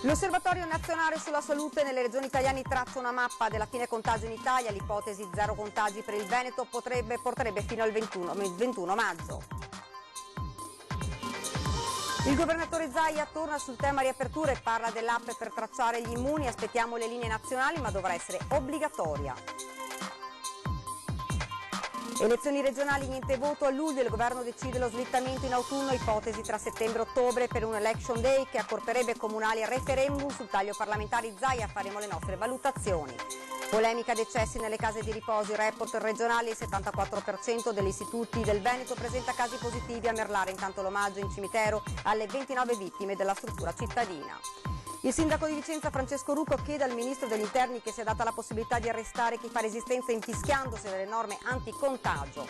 L'Osservatorio nazionale sulla salute nelle regioni italiane traccia una mappa della fine contagio in Italia. L'ipotesi zero contagi per il Veneto porterebbe fino al 21 maggio. Il governatore Zaia torna sul tema riaperture e parla dell'app per tracciare gli immuni. Aspettiamo le linee nazionali, ma dovrà essere obbligatoria. Elezioni regionali, niente voto a luglio, il governo decide lo slittamento in autunno, ipotesi tra settembre e ottobre per un election day che accorperebbe comunali e referendum. Sul taglio parlamentare Zaia faremo le nostre valutazioni. Polemica decessi nelle case di riposo, i report regionali, il 74% degli istituti del Veneto presenta casi positivi. A Merlare intanto l'omaggio in cimitero alle 29 vittime della struttura cittadina. Il sindaco di Vicenza Francesco Rucco chiede al ministro degli interni che sia data la possibilità di arrestare chi fa resistenza infischiandosi delle norme anticontagio.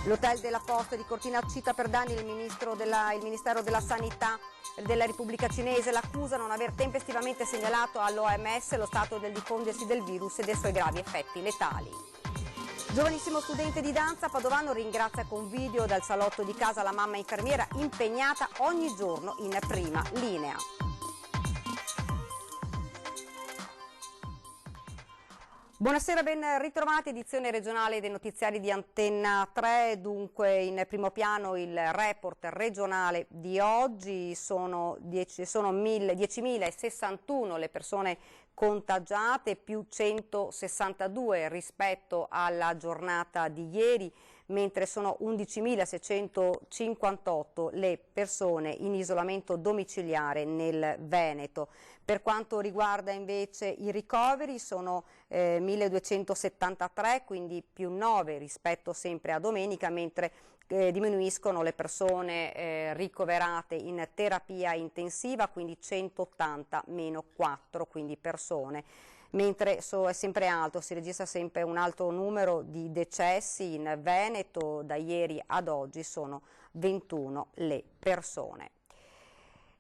L'hotel della Posta di Cortina cita per danni il Ministero della Sanità della Repubblica Cinese, l'accusa non aver tempestivamente segnalato all'OMS lo stato del diffondersi del virus e dei suoi gravi effetti letali. Giovanissimo studente di danza padovano ringrazia con video dal salotto di casa la mamma infermiera impegnata ogni giorno in prima linea. Buonasera, ben ritrovati, edizione regionale dei notiziari di Antenna 3, dunque in primo piano il report regionale di oggi, sono 10.061 le persone contagiate, più 162 rispetto alla giornata di ieri, mentre sono 11.658 le persone in isolamento domiciliare nel Veneto. Per quanto riguarda invece i ricoveri sono 1.273, quindi più 9 rispetto sempre a domenica, mentre diminuiscono le persone ricoverate in terapia intensiva, quindi 180 meno 4, quindi persone. Mentre è sempre alto, si registra sempre un alto numero di decessi in Veneto, da ieri ad oggi sono 21 le persone.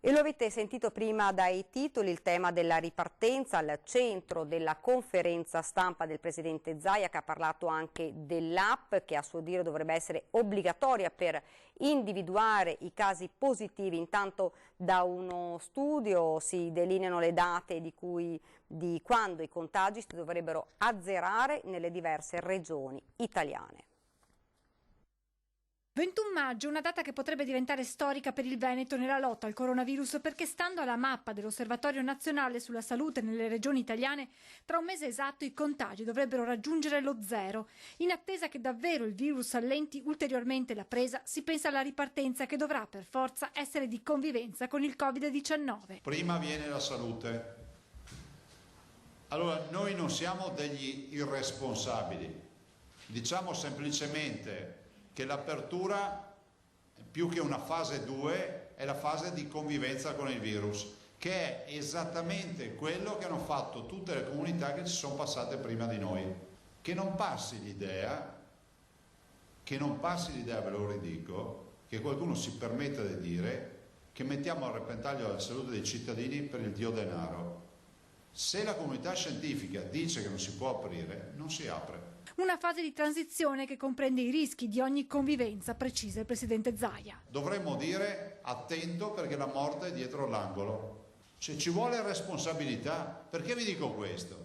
E lo avete sentito prima dai titoli, il tema della ripartenza al centro della conferenza stampa del Presidente Zaia, che ha parlato anche dell'app che a suo dire dovrebbe essere obbligatoria per individuare i casi positivi. Intanto da uno studio si delineano le date di quando i contagi si dovrebbero azzerare nelle diverse regioni italiane. 21 maggio, una data che potrebbe diventare storica per il Veneto nella lotta al coronavirus, perché stando alla mappa dell'Osservatorio nazionale sulla salute nelle regioni italiane, tra un mese esatto i contagi dovrebbero raggiungere lo zero. In attesa che davvero il virus allenti ulteriormente la presa, si pensa alla ripartenza che dovrà per forza essere di convivenza con il Covid-19. Prima viene la salute. Allora, noi non siamo degli irresponsabili, diciamo semplicemente che l'apertura, più che una fase 2, è la fase di convivenza con il virus, che è esattamente quello che hanno fatto tutte le comunità che ci sono passate prima di noi. Che non passi l'idea, ve lo ridico, che qualcuno si permetta di dire che mettiamo a repentaglio la salute dei cittadini per il dio denaro. Se la comunità scientifica dice che non si può aprire, non si apre. Una fase di transizione che comprende i rischi di ogni convivenza, precisa il Presidente Zaia. Dovremmo dire attento perché la morte è dietro l'angolo. Cioè, ci vuole responsabilità. Perché vi dico questo?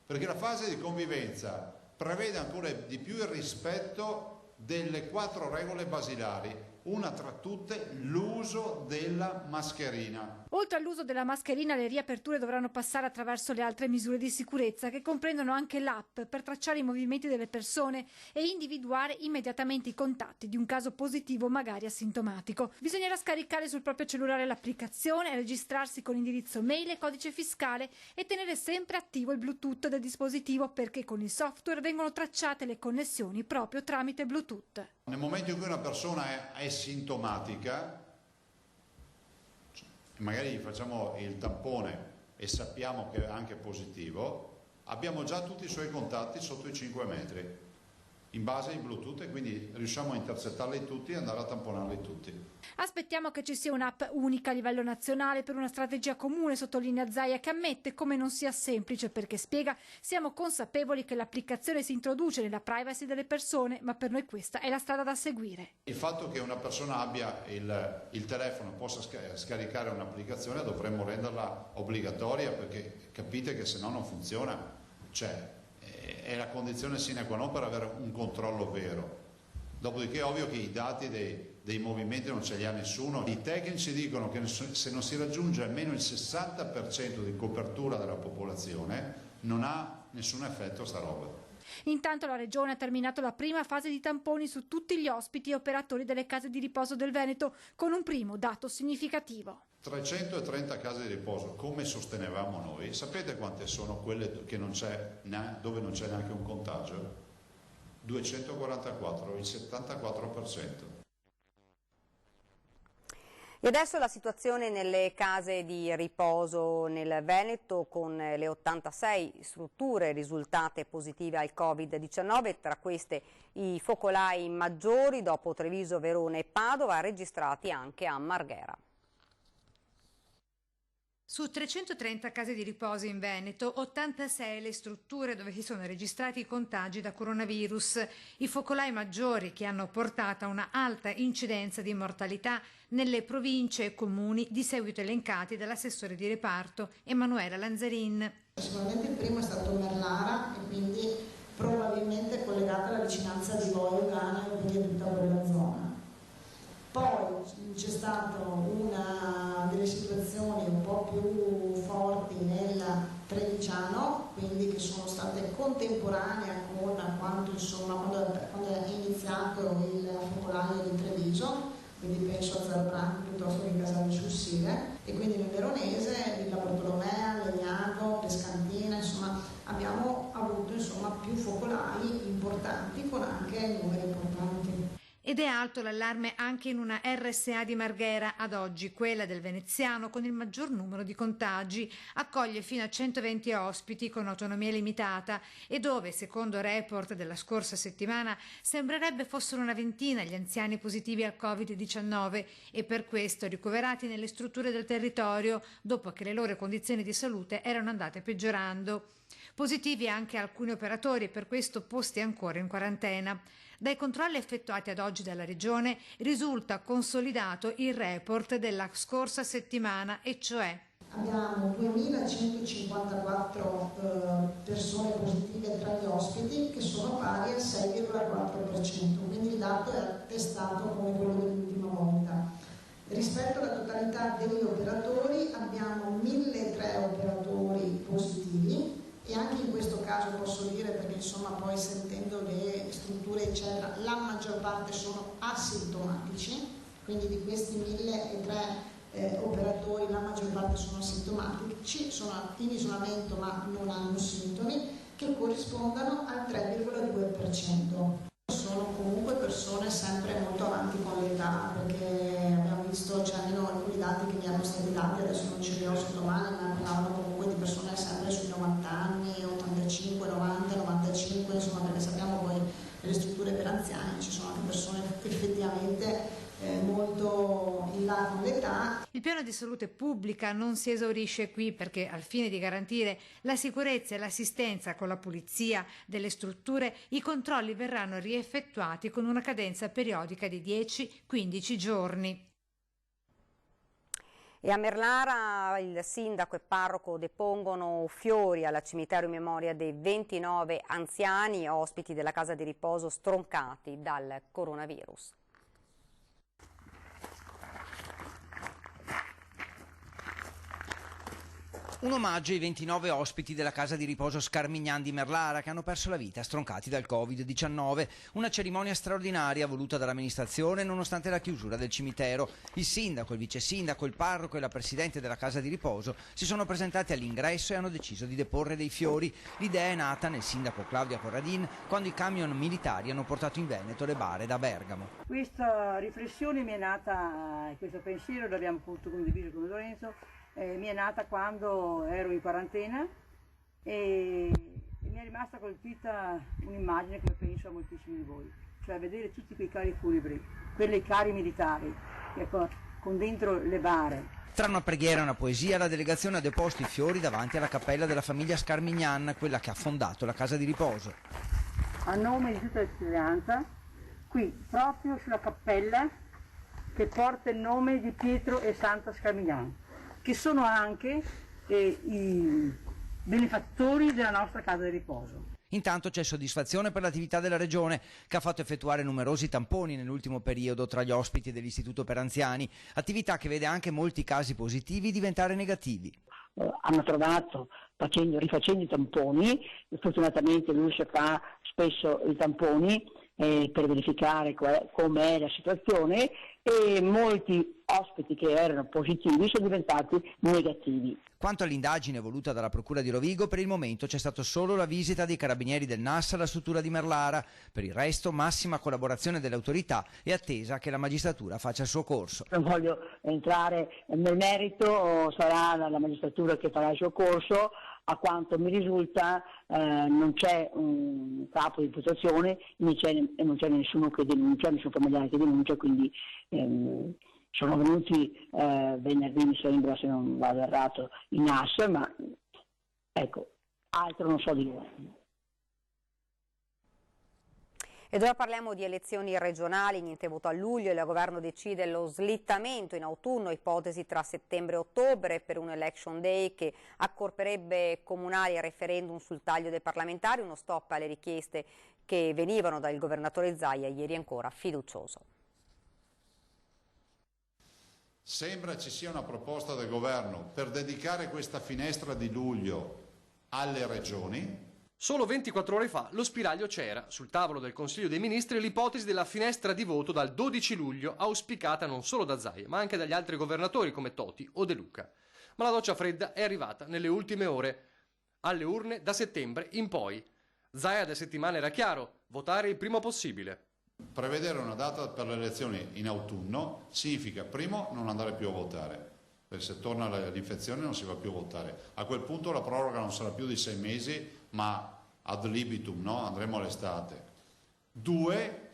Perché la fase di convivenza prevede ancora di più il rispetto delle 4 regole basilari. Una tra tutte, l'uso della mascherina. Oltre all'uso della mascherina, le riaperture dovranno passare attraverso le altre misure di sicurezza che comprendono anche l'app per tracciare i movimenti delle persone e individuare immediatamente i contatti di un caso positivo magari asintomatico. Bisognerà scaricare sul proprio cellulare l'applicazione, registrarsi con indirizzo mail e codice fiscale e tenere sempre attivo il Bluetooth del dispositivo, perché con il software vengono tracciate le connessioni proprio tramite Bluetooth. Nel momento in cui una persona è sintomatica, magari gli facciamo il tampone e sappiamo che è anche positivo, abbiamo già tutti i suoi contatti sotto i 5 metri. in base ai Bluetooth e quindi riusciamo a intercettarli tutti e andare a tamponarli tutti. Aspettiamo che ci sia un'app unica a livello nazionale per una strategia comune, sottolinea Zaia, che ammette come non sia semplice perché spiega: siamo consapevoli che l'applicazione si introduce nella privacy delle persone, ma per noi questa è la strada da seguire. Il fatto che una persona abbia il telefono, possa scaricare un'applicazione, dovremmo renderla obbligatoria, perché capite che se no non funziona, cioè è la condizione sine qua non per avere un controllo vero. Dopodiché è ovvio che i dati dei movimenti non ce li ha nessuno. I tecnici dicono che se non si raggiunge almeno il 60% di copertura della popolazione non ha nessun effetto sta roba. Intanto la Regione ha terminato la prima fase di tamponi su tutti gli ospiti e operatori delle case di riposo del Veneto, con un primo dato significativo. 330 case di riposo, come sostenevamo noi, sapete quante sono quelle che dove non c'è neanche un contagio? 244, il 74%. E adesso la situazione nelle case di riposo nel Veneto, con le 86 strutture risultate positive al Covid-19, tra queste i focolai maggiori dopo Treviso, Verona e Padova, registrati anche a Marghera. Su 330 case di riposo in Veneto, 86 le strutture dove si sono registrati i contagi da coronavirus, i focolai maggiori che hanno portato a una alta incidenza di mortalità nelle province e comuni di seguito elencati dall'assessore di reparto Emanuela Lanzarin. Sicuramente il primo è stato Merlara e quindi probabilmente collegata alla vicinanza di Voio, Ganeo e quindi a tutta quella zona. Poi c'è stata una delle situazioni un po' più forti nel Trevigiano, quindi che sono state contemporanee con quando è iniziato il focolaio di Treviso, quindi penso a Zerbrano piuttosto che Casale sul Sile, e quindi nel Veronese, Villa Bartolomea, Legnago, Pescantina, insomma abbiamo avuto più focolai importanti con anche numeri importanti. Ed è alto l'allarme anche in una RSA di Marghera, ad oggi quella del Veneziano con il maggior numero di contagi, accoglie fino a 120 ospiti con autonomia limitata e dove, secondo report della scorsa settimana, sembrerebbe fossero una ventina gli anziani positivi al Covid-19 e per questo ricoverati nelle strutture del territorio dopo che le loro condizioni di salute erano andate peggiorando. Positivi anche alcuni operatori e per questo posti ancora in quarantena. Dai controlli effettuati ad oggi dalla Regione risulta consolidato il report della scorsa settimana, e cioè abbiamo 2.154 persone positive tra gli ospiti, che sono pari al 6,4%, quindi il dato è attestato come quello dell'ultima volta. Rispetto alla totalità degli operatori abbiamo 1.003 operatori positivi, e anche in questo caso posso dire, perché poi sentendo le strutture eccetera, la maggior parte sono asintomatici, quindi di questi 1.003 operatori la maggior parte sono asintomatici, sono in isolamento ma non hanno sintomi, che corrispondono al 3,2%. Sono comunque persone sempre molto avanti con l'età, perché abbiamo visto, almeno alcuni dati che mi erano stati dati, adesso non ce li ho sotto mano, ma parlavano comunque di persone sempre sui 90 anni, 85, 90, 95, insomma, perché sappiamo poi nelle strutture per anziani ci sono anche persone effettivamente molto in là con l'età. Il piano di salute pubblica non si esaurisce qui, perché al fine di garantire la sicurezza e l'assistenza con la pulizia delle strutture, i controlli verranno rieffettuati con una cadenza periodica di 10-15 giorni. E a Merlara il sindaco e parroco depongono fiori al cimitero in memoria dei 29 anziani ospiti della casa di riposo stroncati dal coronavirus. Un omaggio ai 29 ospiti della casa di riposo Scarmignan di Merlara che hanno perso la vita stroncati dal Covid-19. Una cerimonia straordinaria voluta dall'amministrazione nonostante la chiusura del cimitero. Il sindaco, il vice sindaco, il parroco e la presidente della casa di riposo si sono presentati all'ingresso e hanno deciso di deporre dei fiori. L'idea è nata nel sindaco Claudia Corradin quando i camion militari hanno portato in Veneto le bare da Bergamo. Questa riflessione mi è nata, questo pensiero l'abbiamo appunto condiviso con Lorenzo. Mi è nata quando ero in quarantena e mi mi è rimasta colpita un'immagine che penso a moltissimi di voi, cioè vedere tutti quei carri funebri, quelli carri militari, con dentro le bare. Tra una preghiera e una poesia, la delegazione ha deposto i fiori davanti alla cappella della famiglia Scarmignan, quella che ha fondato la casa di riposo. A nome di tutta la cittadinanza, qui proprio sulla cappella che porta il nome di Pietro e Santa Scarmignan, che sono anche i benefattori della nostra casa di riposo. Intanto c'è soddisfazione per l'attività della Regione, che ha fatto effettuare numerosi tamponi nell'ultimo periodo tra gli ospiti dell'Istituto per Anziani, attività che vede anche molti casi positivi diventare negativi. Hanno trovato, rifacendo i tamponi, fortunatamente l'USE fa spesso i tamponi per verificare com'è la situazione, e molti ospiti che erano positivi sono diventati negativi. Quanto all'indagine voluta dalla Procura di Rovigo, per il momento c'è stata solo la visita dei carabinieri del NAS alla struttura di Merlara. Per il resto massima collaborazione delle autorità e attesa che la magistratura faccia il suo corso. Non voglio entrare nel merito, sarà la magistratura che farà il suo corso. A quanto mi risulta non c'è un capo di imputazione e non c'è nessuno che denuncia, nessun familiare che denuncia, quindi sono venuti venerdì, mi sembra, se non vado errato, in NAS, ma ecco, altro non so di loro. Ed ora parliamo di elezioni regionali, niente voto a luglio, il governo decide lo slittamento in autunno, ipotesi tra settembre e ottobre per un election day che accorperebbe comunali e referendum sul taglio dei parlamentari, uno stop alle richieste che venivano dal governatore Zaia, ieri ancora fiducioso. Sembra ci sia una proposta del governo per dedicare questa finestra di luglio alle regioni. Solo 24 ore fa lo spiraglio c'era. Sul tavolo del Consiglio dei Ministri l'ipotesi della finestra di voto dal 12 luglio, auspicata non solo da Zaia, ma anche dagli altri governatori come Toti o De Luca. Ma la doccia fredda è arrivata nelle ultime ore. Alle urne da settembre in poi. Zaia da settimane era chiaro, votare il prima possibile. Prevedere una data per le elezioni in autunno significa, primo, non andare più a votare, perché se torna l'infezione non si va più a votare. A quel punto la proroga non sarà più di 6 mesi, ma ad libitum, no? Andremo all'estate. 2,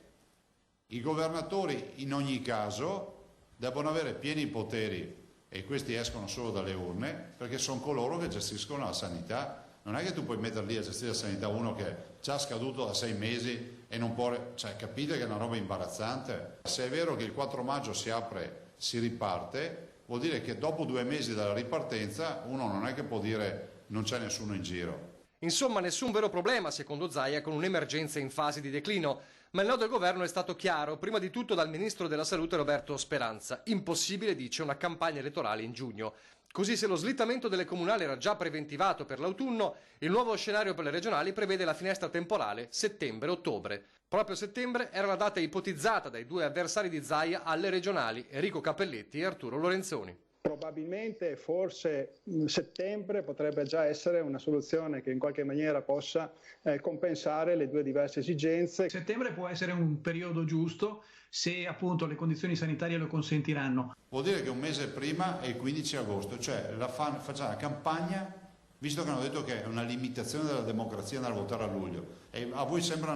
i governatori in ogni caso devono avere pieni poteri, e questi escono solo dalle urne, perché sono coloro che gestiscono la sanità. Non è che tu puoi mettere lì a gestire la sanità uno che è già scaduto da 6 mesi e non può... Cioè, capite che è una roba imbarazzante? Se è vero che il 4 maggio si apre, si riparte, vuol dire che dopo 2 mesi dalla ripartenza uno non è che può dire non c'è nessuno in giro. Insomma, nessun vero problema, secondo Zaia, con un'emergenza in fase di declino. Ma il no del governo è stato chiaro, prima di tutto dal ministro della Salute Roberto Speranza. Impossibile, dice, una campagna elettorale in giugno. Così, se lo slittamento delle comunali era già preventivato per l'autunno, il nuovo scenario per le regionali prevede la finestra temporale settembre-ottobre. Proprio settembre era la data ipotizzata dai due avversari di Zaia alle regionali, Enrico Cappelletti e Arturo Lorenzoni. Probabilmente, forse settembre potrebbe già essere una soluzione che in qualche maniera possa compensare le due diverse esigenze. Settembre può essere un periodo giusto se appunto le condizioni sanitarie lo consentiranno. Vuol dire che un mese prima è il 15 agosto, cioè facciamo la campagna, visto che hanno detto che è una limitazione della democrazia nel votare a luglio. E a voi sembra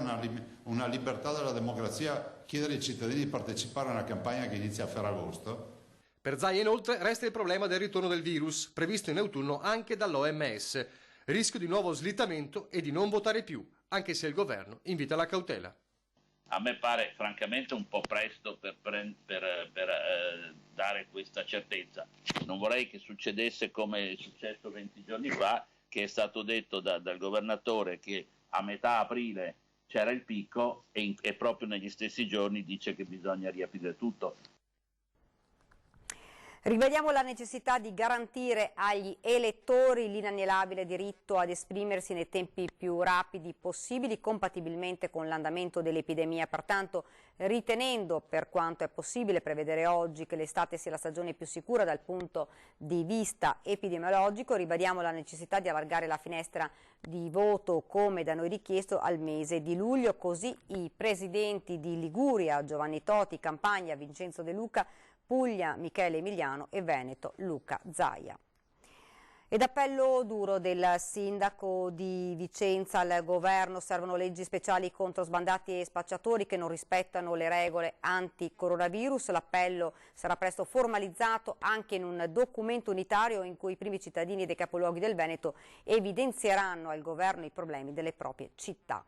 una libertà della democrazia chiedere ai cittadini di partecipare a una campagna che inizia a Ferragosto? Per Zaia inoltre resta il problema del ritorno del virus, previsto in autunno anche dall'OMS. Rischio di nuovo slittamento e di non votare più, anche se il governo invita alla cautela. A me pare francamente un po' presto per dare questa certezza. Non vorrei che succedesse come è successo 20 giorni fa, che è stato detto dal governatore che a metà aprile c'era il picco e proprio negli stessi giorni dice che bisogna riaprire tutto. Rivediamo la necessità di garantire agli elettori l'inalienabile diritto ad esprimersi nei tempi più rapidi possibili, compatibilmente con l'andamento dell'epidemia. Pertanto, ritenendo per quanto è possibile prevedere oggi che l'estate sia la stagione più sicura dal punto di vista epidemiologico, ribadiamo la necessità di allargare la finestra di voto come da noi richiesto al mese di luglio, così i presidenti di Liguria, Giovanni Toti, Campania, Vincenzo De Luca, Puglia, Michele Emiliano e Veneto, Luca Zaia. Ed appello duro del sindaco di Vicenza al governo: servono leggi speciali contro sbandati e spacciatori che non rispettano le regole anti-coronavirus. L'appello sarà presto formalizzato anche in un documento unitario in cui i primi cittadini dei capoluoghi del Veneto evidenzieranno al governo i problemi delle proprie città.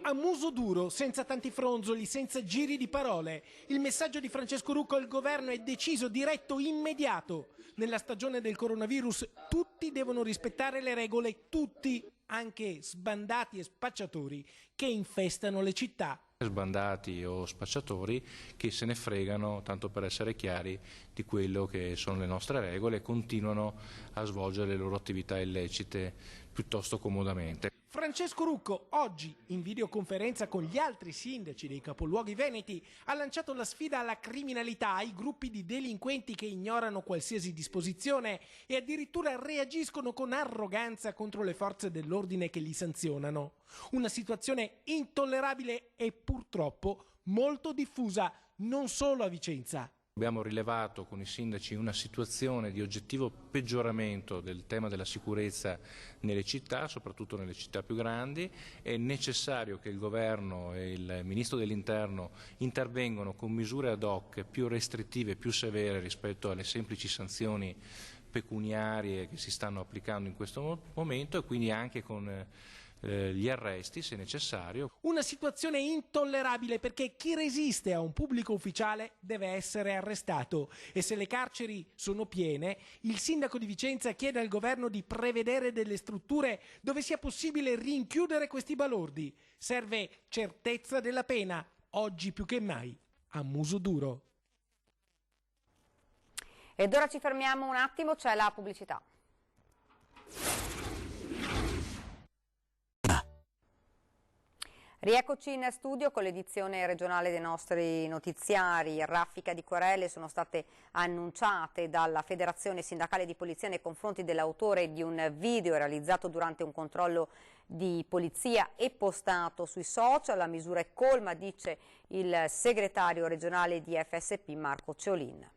A muso duro, senza tanti fronzoli, senza giri di parole. Il messaggio di Francesco Rucco al governo è deciso, diretto, immediato. Nella stagione del coronavirus tutti devono rispettare le regole, tutti, anche sbandati e spacciatori che infestano le città. Sbandati o spacciatori che se ne fregano, tanto per essere chiari, di quello che sono le nostre regole e continuano a svolgere le loro attività illecite piuttosto comodamente. Francesco Rucco, oggi, in videoconferenza con gli altri sindaci dei capoluoghi veneti, ha lanciato la sfida alla criminalità, ai gruppi di delinquenti che ignorano qualsiasi disposizione e addirittura reagiscono con arroganza contro le forze dell'ordine che li sanzionano. Una situazione intollerabile e purtroppo molto diffusa, non solo a Vicenza. Abbiamo rilevato con i sindaci una situazione di oggettivo peggioramento del tema della sicurezza nelle città, soprattutto nelle città più grandi. È necessario che il governo e il ministro dell'interno intervengano con misure ad hoc più restrittive, più severe rispetto alle semplici sanzioni pecuniarie che si stanno applicando in questo momento, e quindi anche con gli arresti se necessario. Una situazione intollerabile, perché chi resiste a un pubblico ufficiale deve essere arrestato, e se le carceri sono piene, il sindaco di Vicenza chiede al governo di prevedere delle strutture dove sia possibile rinchiudere questi balordi. Serve certezza della pena, oggi più che mai, a muso duro. Ed ora ci fermiamo un attimo, c'è la pubblicità. Rieccoci in studio con l'edizione regionale dei nostri notiziari. Raffica di querele sono state annunciate dalla Federazione Sindacale di Polizia nei confronti dell'autore di un video realizzato durante un controllo di polizia e postato sui social. La misura è colma, dice il segretario regionale di FSP Marco Ceolin.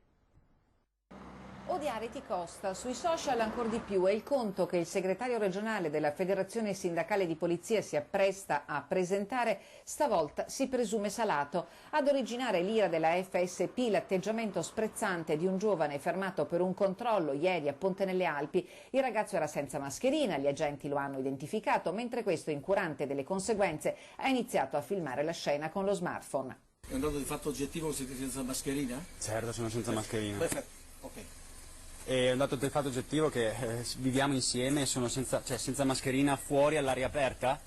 Odiare ti costa, sui social ancor di più, è il conto che il segretario regionale della Federazione Sindacale di Polizia si appresta a presentare. Stavolta si presume salato. Ad originare l'ira della FSP l'atteggiamento sprezzante di un giovane fermato per un controllo ieri a Ponte nelle Alpi. Il ragazzo era senza mascherina, gli agenti lo hanno identificato, mentre questo, incurante delle conseguenze, ha iniziato a filmare la scena con lo smartphone. È un dato di fatto oggettivo che siete senza mascherina? Certo, sono senza mascherina. Perfetto, ok. È un dato del fatto oggettivo che viviamo insieme e sono senza mascherina fuori all'aria aperta?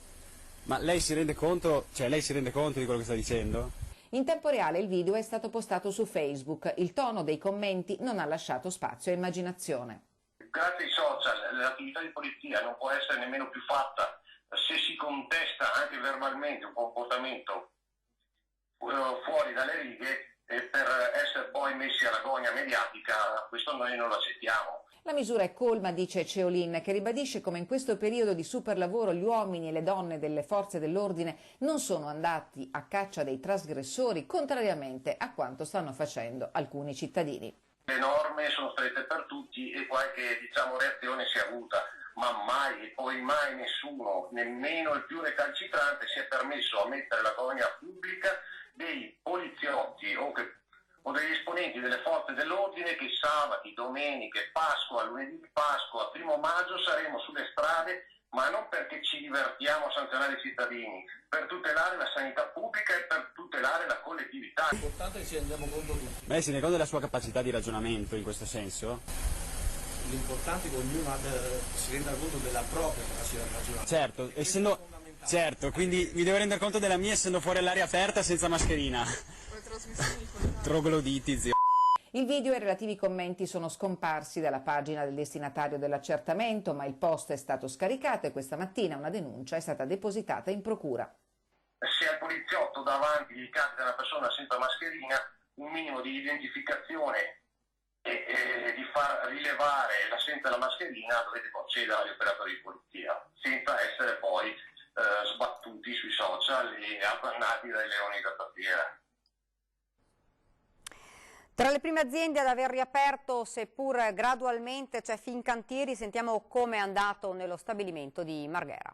Ma lei si rende conto, di quello che sta dicendo? In tempo reale il video è stato postato su Facebook. Il tono dei commenti non ha lasciato spazio a immaginazione. Grazie ai social l'attività di polizia non può essere nemmeno più fatta se si contesta anche verbalmente un comportamento fuori dalle righe, e per essere poi messi alla gogna mediatica, questo noi non lo accettiamo. La misura è colma, dice Ceolin, che ribadisce come in questo periodo di superlavoro gli uomini e le donne delle forze dell'ordine non sono andati a caccia dei trasgressori, contrariamente a quanto stanno facendo alcuni cittadini. Le norme sono strette per tutti e qualche reazione si è avuta, ma mai e poi mai nessuno, nemmeno il più recalcitrante, si è permesso a mettere la gogna pubblica dei poliziotti o degli esponenti delle forze dell'ordine che sabati, domeniche, Pasqua, lunedì di Pasqua, 1° maggio saremo sulle strade, ma non perché ci divertiamo a sanzionare i cittadini, per tutelare la sanità pubblica e per tutelare la collettività. È importante che ci rendiamo conto tutti. Lei si rende conto della sua capacità di ragionamento in questo senso? L'importante è che ognuno si renda conto della propria capacità di ragionare. Certo, quindi mi devo rendere conto della mia essendo fuori all'aria aperta senza mascherina. Trogloditi, zio. Il video e i relativi commenti sono scomparsi dalla pagina del destinatario dell'accertamento, ma il post è stato scaricato e questa mattina una denuncia è stata depositata in procura. Se al poliziotto davanti gli capita una persona senza mascherina, un minimo di identificazione e di far rilevare l'assenza della mascherina dovete concedere agli operatori di polizia, senza essere poi sbattuti sui social e abbandonati dai leoni da tastiera. Tra le prime aziende ad aver riaperto, seppur gradualmente, c'è Fincantieri. Sentiamo come è andato nello stabilimento di Marghera.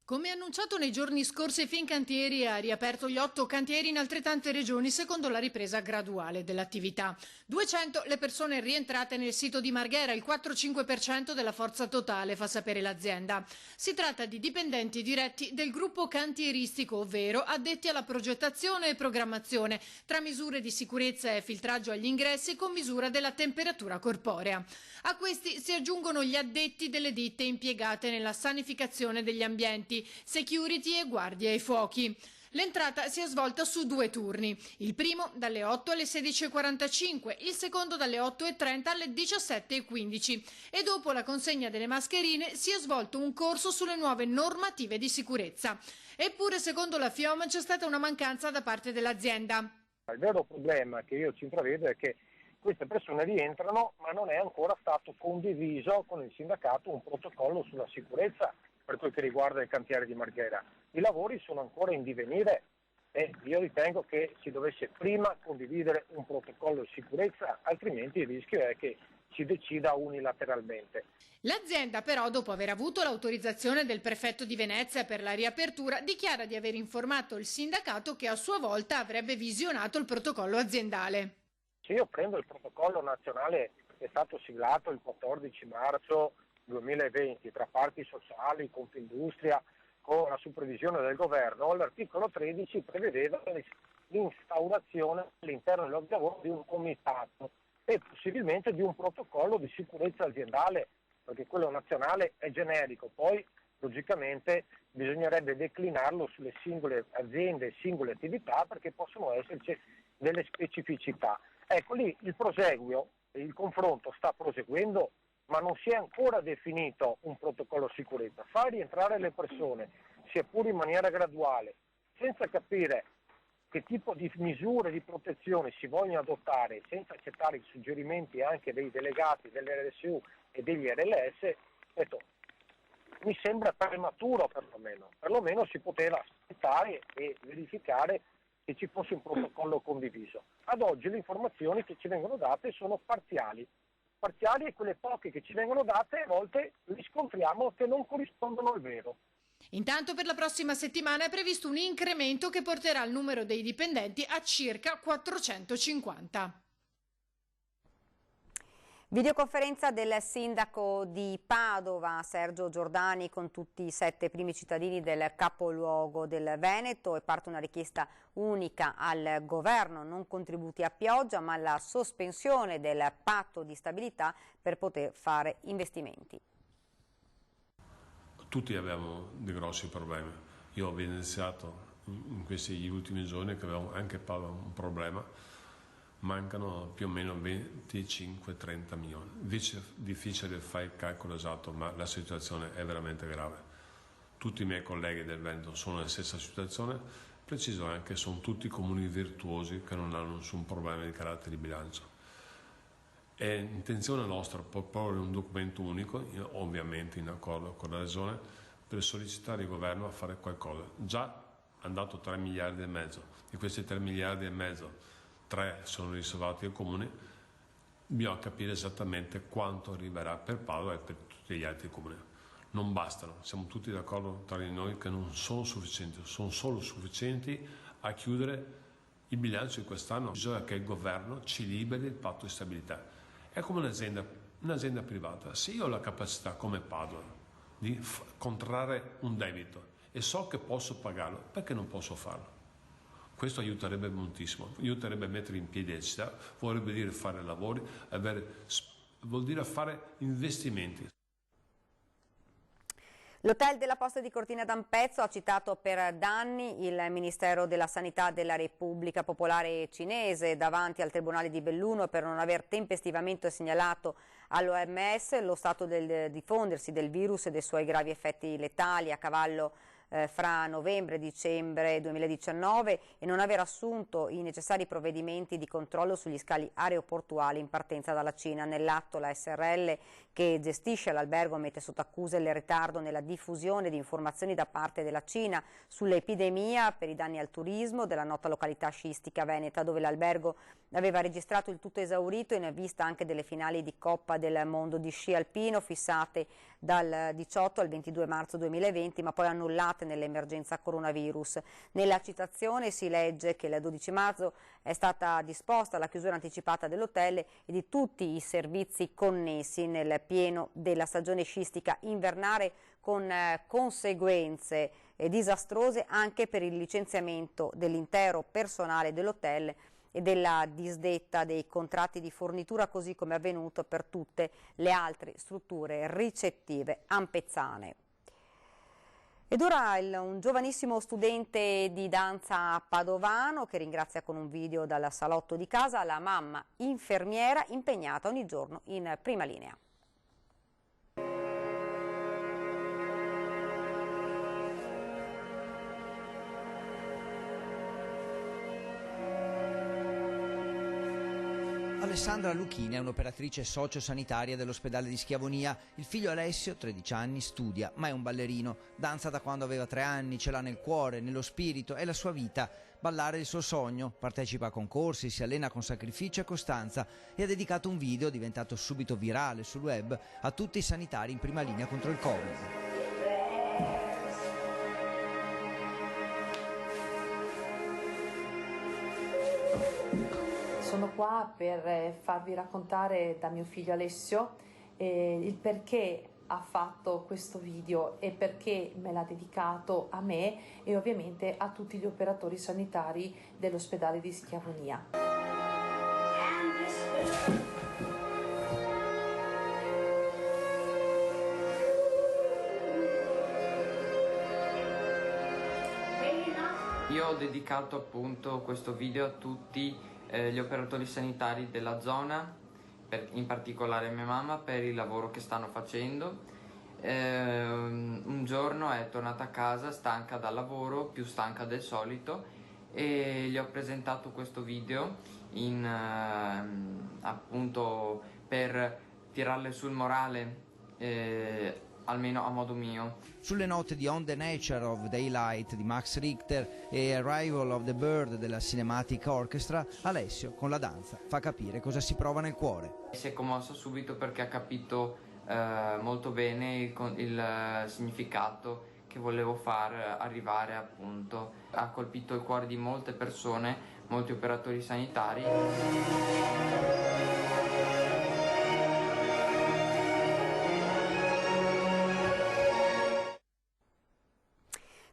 Come annunciato nei giorni scorsi, Fincantieri ha riaperto gli 8 cantieri in altrettante regioni secondo la ripresa graduale dell'attività. 200 le persone rientrate nel sito di Marghera, il 4-5% della forza totale, fa sapere l'azienda. Si tratta di dipendenti diretti del gruppo cantieristico, ovvero addetti alla progettazione e programmazione, tra misure di sicurezza e filtraggio agli ingressi con misura della temperatura corporea. A questi si aggiungono gli addetti delle ditte impiegate nella sanificazione degli ambienti, security e guardie ai fuochi. L'entrata si è svolta su 2 turni, il primo dalle 8 alle 16:45, il secondo dalle 8:30 alle 17:15 e dopo la consegna delle mascherine si è svolto un corso sulle nuove normative di sicurezza. Eppure, secondo la FIOM, c'è stata una mancanza da parte dell'azienda. Il vero problema che io ci intravedo è che queste persone rientrano, ma non è ancora stato condiviso con il sindacato un protocollo sulla sicurezza per quel che riguarda il cantiere di Marghera. I lavori sono ancora in divenire e io ritengo che si dovesse prima condividere un protocollo di sicurezza, altrimenti il rischio è che si decida unilateralmente. L'azienda però, dopo aver avuto l'autorizzazione del prefetto di Venezia per la riapertura, dichiara di aver informato il sindacato che a sua volta avrebbe visionato il protocollo aziendale. Se io prendo il protocollo nazionale che è stato siglato il 14 marzo 2020 tra parti sociali, Confindustria, con la supervisione del governo, l'articolo 13 prevedeva l'instaurazione all'interno del lavoro di un comitato e possibilmente di un protocollo di sicurezza aziendale, perché quello nazionale è generico, poi logicamente bisognerebbe declinarlo sulle singole aziende e singole attività perché possono esserci delle specificità. Ecco, lì il proseguio, il confronto sta proseguendo, ma non si è ancora definito un protocollo sicurezza. Far rientrare le persone, sia pure in maniera graduale, senza capire che tipo di misure di protezione si vogliono adottare, senza accettare i suggerimenti anche dei delegati dell'RSU e degli RLS, mi sembra prematuro perlomeno. Perlomeno si poteva aspettare e verificare che ci fosse un protocollo condiviso. Ad oggi le informazioni che ci vengono date sono parziali e quelle poche che ci vengono date a volte riscontriamo che non corrispondono al vero. Intanto per la prossima settimana è previsto un incremento che porterà il numero dei dipendenti a circa 450. Videoconferenza del sindaco di Padova, Sergio Giordani, con tutti i 7 primi cittadini del capoluogo del Veneto, e parte una richiesta unica al governo: non contributi a pioggia ma la sospensione del patto di stabilità per poter fare investimenti. Tutti abbiamo dei grossi problemi. Io ho evidenziato in questi ultimi giorni che avevamo anche Padova un problema. Mancano più o meno 25-30 milioni. Difficile fare il calcolo esatto, ma la situazione è veramente grave. Tutti i miei colleghi del Veneto sono nella stessa situazione. Preciso anche che sono tutti comuni virtuosi che non hanno nessun problema di carattere di bilancio. È intenzione nostra proporre un documento unico, ovviamente in accordo con la Regione, per sollecitare il governo a fare qualcosa. Già hanno dato 3 miliardi e mezzo. Di questi 3 miliardi e mezzo, 3 sono riservati al comune, bisogna capire esattamente quanto arriverà per Padova e per tutti gli altri comuni. Non bastano, siamo tutti d'accordo tra di noi che non sono sufficienti, sono solo sufficienti a chiudere il bilancio di quest'anno. Bisogna che il governo ci liberi il patto di stabilità. È come un'azienda privata. Se io ho la capacità come Padova di contrarre un debito e so che posso pagarlo, perché non posso farlo? Questo aiuterebbe moltissimo, aiuterebbe a mettere in piedi la città, vorrebbe dire fare lavori, vuol dire fare investimenti. L'hotel della Posta di Cortina d'Ampezzo ha citato per danni il Ministero della Sanità della Repubblica Popolare Cinese davanti al Tribunale di Belluno per non aver tempestivamente segnalato all'OMS lo stato del diffondersi del virus e dei suoi gravi effetti letali a cavallo fra novembre e dicembre 2019 e non aver assunto i necessari provvedimenti di controllo sugli scali aeroportuali in partenza dalla Cina. Nell'atto la SRL che gestisce l'albergo mette sotto accusa il ritardo nella diffusione di informazioni da parte della Cina sull'epidemia per i danni al turismo della nota località sciistica veneta, dove l'albergo aveva registrato il tutto esaurito in vista anche delle finali di Coppa del Mondo di sci alpino fissate dal 18 al 22 marzo 2020, ma poi annullate nell'emergenza coronavirus. Nella citazione si legge che il 12 marzo è stata disposta la chiusura anticipata dell'hotel e di tutti i servizi connessi nel pieno della stagione sciistica invernale, con conseguenze disastrose anche per il licenziamento dell'intero personale dell'hotel e della disdetta dei contratti di fornitura, così come è avvenuto per tutte le altre strutture ricettive ampezzane. Ed ora un giovanissimo studente di danza padovano che ringrazia con un video dal salotto di casa la mamma infermiera impegnata ogni giorno in prima linea. Alessandra Lucchini è un'operatrice sociosanitaria dell'ospedale di Schiavonia. Il figlio Alessio, 13 anni, studia, ma è un ballerino. Danza da quando aveva 3 anni, ce l'ha nel cuore, nello spirito, è la sua vita. Ballare è il suo sogno, partecipa a concorsi, si allena con sacrificio e costanza e ha dedicato un video, diventato subito virale sul web, a tutti i sanitari in prima linea contro il Covid. Sono qua per farvi raccontare da mio figlio Alessio il perché ha fatto questo video e perché me l'ha dedicato a me e ovviamente a tutti gli operatori sanitari dell'ospedale di Schiavonia. Io ho dedicato appunto questo video a tutti gli operatori sanitari della zona, in particolare mia mamma, per il lavoro che stanno facendo. Un giorno è tornata a casa stanca dal lavoro, più stanca del solito, e gli ho presentato questo video appunto per tirarle sul morale, almeno a modo mio. Sulle note di On the Nature of Daylight di Max Richter e Arrival of the Bird della Cinematic Orchestra, Alessio con la danza fa capire cosa si prova nel cuore. Si è commosso subito perché ha capito molto bene il significato che volevo far arrivare, appunto. Ha colpito il cuore di molte persone, molti operatori sanitari.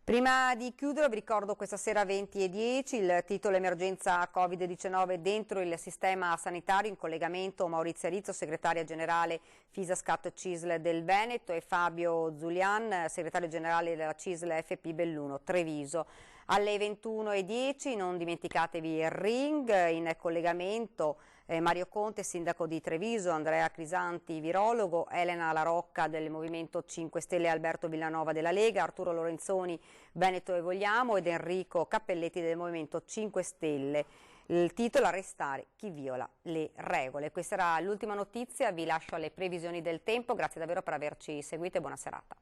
Prima di chiudere vi ricordo questa sera 20:10 il titolo Emergenza Covid-19 dentro il sistema sanitario, in collegamento Maurizia Rizzo, segretaria generale Fisascat CISL del Veneto, e Fabio Zulian, segretario generale della CISL FP Belluno Treviso. Alle 21:10 non dimenticatevi il ring, in collegamento Mario Conte, sindaco di Treviso, Andrea Crisanti, virologo, Elena La Rocca del Movimento 5 Stelle, Alberto Villanova della Lega, Arturo Lorenzoni, Veneto e Vogliamo, ed Enrico Cappelletti del Movimento 5 Stelle. Il titolo: Arrestare chi viola le regole. Questa era l'ultima notizia, vi lascio alle previsioni del tempo, grazie davvero per averci seguito e buona serata.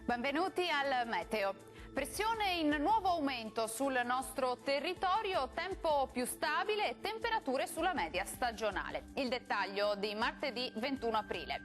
Benvenuti al Meteo. Pressione in nuovo aumento sul nostro territorio, tempo più stabile e temperature sulla media stagionale. Il dettaglio di martedì 21 aprile.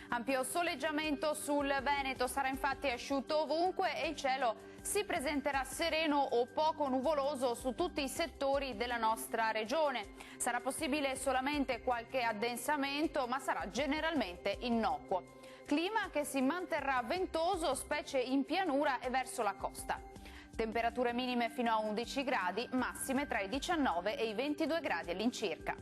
Ampio soleggiamento sul Veneto, sarà infatti asciutto ovunque e il cielo si presenterà sereno o poco nuvoloso su tutti i settori della nostra regione. Sarà possibile solamente qualche addensamento, ma sarà generalmente innocuo. Clima che si manterrà ventoso, specie in pianura e verso la costa. Temperature minime fino a 11 gradi, massime tra i 19 e i 22 gradi all'incirca.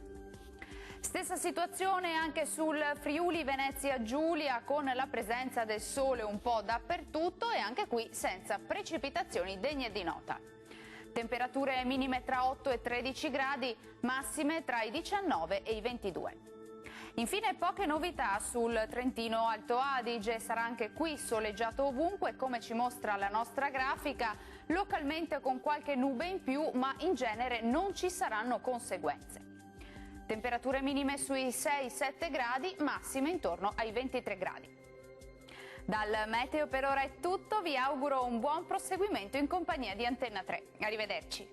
Stessa situazione anche sul Friuli Venezia Giulia, con la presenza del sole un po' dappertutto e anche qui senza precipitazioni degne di nota. Temperature minime tra 8 e 13 gradi, massime tra i 19 e i 22. Infine poche novità sul Trentino Alto Adige, sarà anche qui soleggiato ovunque, come ci mostra la nostra grafica, localmente con qualche nube in più, ma in genere non ci saranno conseguenze. Temperature minime sui 6-7 gradi, massime intorno ai 23 gradi. Dal meteo per ora è tutto, vi auguro un buon proseguimento in compagnia di Antenna 3. Arrivederci.